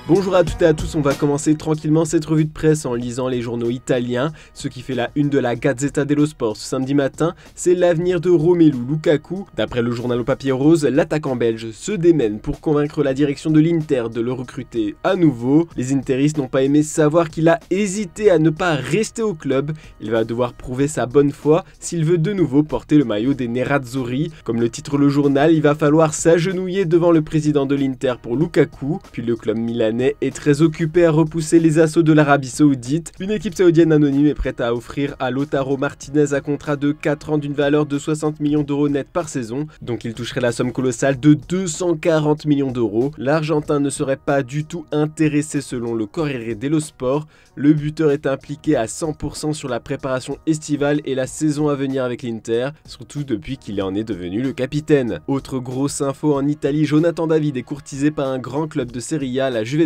Bonjour à toutes et à tous, on va commencer tranquillement cette revue de presse en lisant les journaux italiens. Ce qui fait la une de la Gazzetta dello Sport ce samedi matin, c'est l'avenir de Romelu Lukaku. D'après le journal au papier rose, l'attaquant belge se démène pour convaincre la direction de l'Inter de le recruter à nouveau. Les interistes n'ont pas aimé savoir qu'il a hésité à ne pas rester au club. Il va devoir prouver sa bonne foi s'il veut de nouveau porter le maillot des Nerazzurri. Comme le titre le journal, il va falloir s'agenouiller devant le président de l'Inter pour Lukaku, puis le club milanais est très occupé à repousser les assauts de l'Arabie Saoudite. Une équipe saoudienne anonyme est prête à offrir à Lautaro Martinez un contrat de 4 ans d'une valeur de 60 millions d'euros net par saison, donc il toucherait la somme colossale de 240 millions d'euros. L'Argentin ne serait pas du tout intéressé selon le Corriere dello Sport. Le buteur est impliqué à 100% sur la préparation estivale et la saison à venir avec l'Inter, surtout depuis qu'il en est devenu le capitaine. Autre grosse info en Italie, Jonathan David est courtisé par un grand club de Serie A, la Juventus.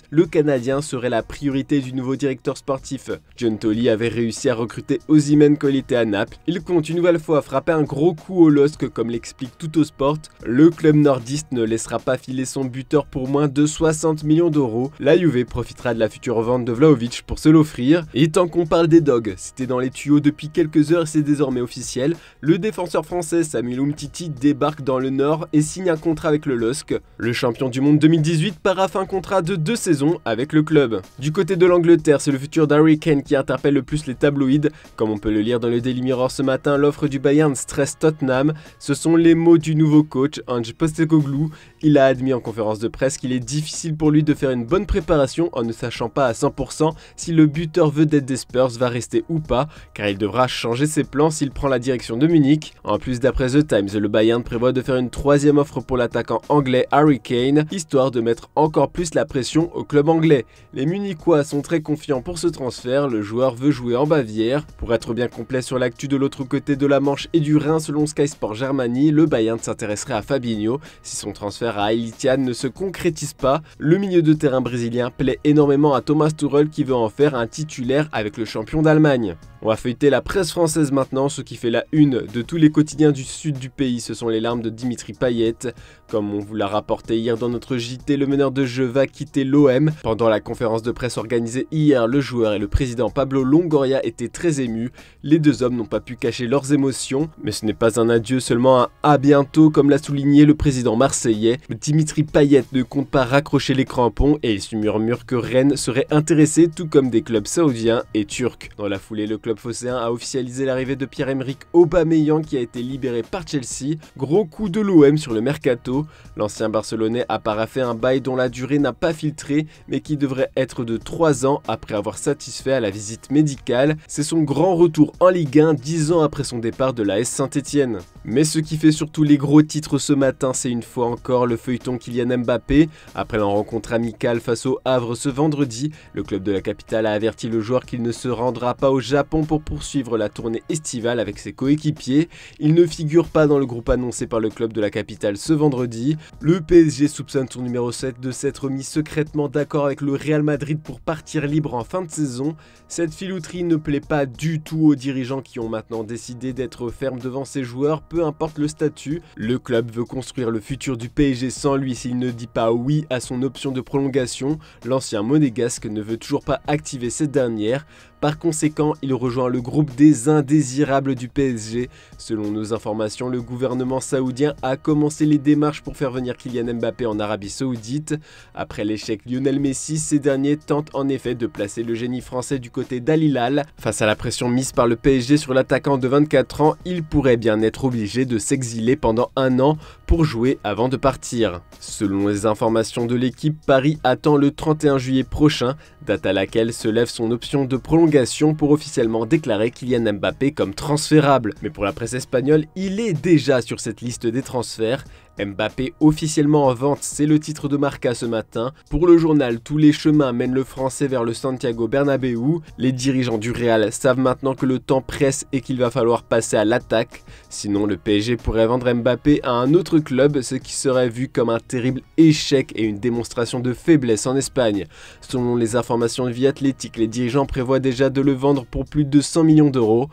Le Canadien serait la priorité du nouveau directeur sportif. Giuntoli avait réussi à recruter Osimhen quand il était à Naples. Il compte une nouvelle fois frapper un gros coup au LOSC comme l'explique Tuttosport. Le club nordiste ne laissera pas filer son buteur pour moins de 60 millions d'euros. La Juve profitera de la future vente de Vlahovic pour se l'offrir. Et tant qu'on parle des Dogs, c'était dans les tuyaux depuis quelques heures et c'est désormais officiel. Le défenseur français Samuel Umtiti débarque dans le Nord et signe un contrat avec le LOSC. Le champion du monde 2018 paraffe un contrat de 2 saisons avec le club. Du côté de l'Angleterre, c'est le futur d'Harry Kane qui interpelle le plus les tabloïds. Comme on peut le lire dans le Daily Mirror ce matin, l'offre du Bayern stresse Tottenham. Ce sont les mots du nouveau coach, Ange Postecoglou. Il a admis en conférence de presse qu'il est difficile pour lui de faire une bonne préparation en ne sachant pas à 100% si le buteur vedette des Spurs va rester ou pas, car il devra changer ses plans s'il prend la direction de Munich. En plus, d'après The Times, le Bayern prévoit de faire une troisième offre pour l'attaquant anglais Harry Kane, histoire de mettre encore plus la pression au club anglais. Les Munichois sont très confiants pour ce transfert, le joueur veut jouer en Bavière. Pour être bien complet sur l'actu de l'autre côté de la Manche et du Rhin selon Sky Sport Germany, le Bayern s'intéresserait à Fabinho si son transfert à Al Ittihad ne se concrétise pas. Le milieu de terrain brésilien plaît énormément à Thomas Tuchel qui veut en faire un titulaire avec le champion d'Allemagne. On va feuilleter la presse française maintenant, ce qui fait la une de tous les quotidiens du sud du pays, ce sont les larmes de Dimitri Payet. Comme on vous l'a rapporté hier dans notre JT, le meneur de jeu va quitter l'OM. Pendant la conférence de presse organisée hier, le joueur et le président Pablo Longoria étaient très émus. Les deux hommes n'ont pas pu cacher leurs émotions, mais ce n'est pas un adieu, seulement un à bientôt, comme l'a souligné le président marseillais. Dimitri Payet ne compte pas raccrocher les crampons et il se murmure que Rennes serait intéressé, tout comme des clubs saoudiens et turcs. Dans la foulée, le club phocéen a officialisé l'arrivée de Pierre-Emerick Aubameyang qui a été libéré par Chelsea. Gros coup de l'OM sur le mercato. L'ancien Barcelonais a paraphé un bail dont la durée n'a pas filtré, mais qui devrait être de 3 ans après avoir satisfait à la visite médicale. C'est son grand retour en Ligue 1 10 ans après son départ de l'AS Saint-Etienne. Mais ce qui fait surtout les gros titres ce matin, c'est une fois encore le feuilleton Kylian Mbappé. Après la rencontre amicale face au Havre ce vendredi, le club de la capitale a averti le joueur qu'il ne se rendra pas au Japon pour poursuivre la tournée estivale avec ses coéquipiers. Il ne figure pas dans le groupe annoncé par le club de la capitale ce vendredi. Le PSG soupçonne son numéro 7 de s'être mis secrètement d'accord avec le Real Madrid pour partir libre en fin de saison. Cette filouterie ne plaît pas du tout aux dirigeants qui ont maintenant décidé d'être fermes devant ses joueurs, peu importe le statut. Le club veut construire le futur du PSG sans lui s'il ne dit pas oui à son option de prolongation. L'ancien monégasque ne veut toujours pas activer cette dernière. Par conséquent, il rejoint le groupe des indésirables du PSG. Selon nos informations, le gouvernement saoudien a commencé les démarches pour faire venir Kylian Mbappé en Arabie Saoudite. Après l'échec Lionel Messi, ces derniers tentent en effet de placer le génie français du côté d'Al Hilal. Face à la pression mise par le PSG sur l'attaquant de 24 ans, il pourrait bien être obligé de s'exiler pendant 1 an pour jouer avant de partir. Selon les informations de l'équipe, Paris attend le 31 juillet prochain, date à laquelle se lève son option de prolongation pour officiellement déclarer Kylian Mbappé comme transférable. Mais pour la presse espagnole, il est déjà sur cette liste des transferts. Mbappé officiellement en vente, c'est le titre de Marca ce matin. Pour le journal, tous les chemins mènent le français vers le Santiago Bernabéu. Les dirigeants du Real savent maintenant que le temps presse et qu'il va falloir passer à l'attaque. Sinon, le PSG pourrait vendre Mbappé à un autre club, ce qui serait vu comme un terrible échec et une démonstration de faiblesse en Espagne. Selon les informations de Vie Athlétique, les dirigeants prévoient déjà de le vendre pour plus de 100 millions d'euros.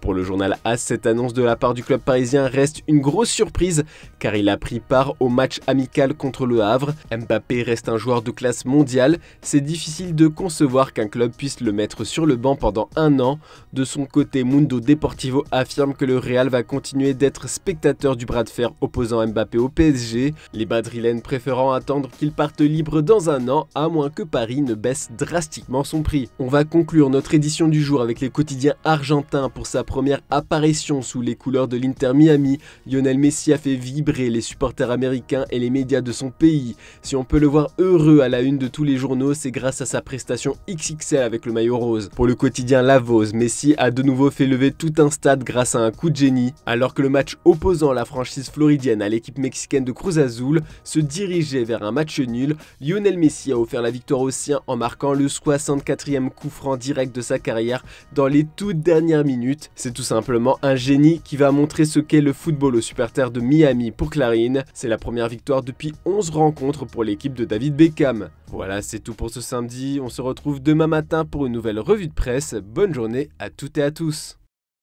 Pour le journal AS, cette annonce de la part du club parisien reste une grosse surprise car il a pris part au match amical contre le Havre. Mbappé reste un joueur de classe mondiale, c'est difficile de concevoir qu'un club puisse le mettre sur le banc pendant un an. De son côté, Mundo Deportivo affirme que le Real va continuer d'être spectateur du bras de fer opposant Mbappé au PSG, les Madrilènes préférant attendre qu'il parte libre dans un an, à moins que Paris ne baisse drastiquement son prix. On va conclure notre édition du jour avec les quotidiens argentins. Pour sa première apparition sous les couleurs de l'Inter Miami, Lionel Messi a fait vibrer les supporters américains et les médias de son pays. Si on peut le voir heureux à la une de tous les journaux, c'est grâce à sa prestation XXL avec le maillot rose. Pour le quotidien La Voz, Messi a de nouveau fait lever tout un stade grâce à un coup de génie. Alors que le match opposant la franchise floridienne à l'équipe mexicaine de Cruz Azul se dirigeait vers un match nul, Lionel Messi a offert la victoire aux siens en marquant le 64e coup franc direct de sa carrière dans les toutes dernières minutes. C'est tout simplement un génie qui va montrer ce qu'est le football aux supporters de Miami pour Clarín. C'est la première victoire depuis 11 rencontres pour l'équipe de David Beckham. Voilà, c'est tout pour ce samedi. On se retrouve demain matin pour une nouvelle revue de presse. Bonne journée à toutes et à tous.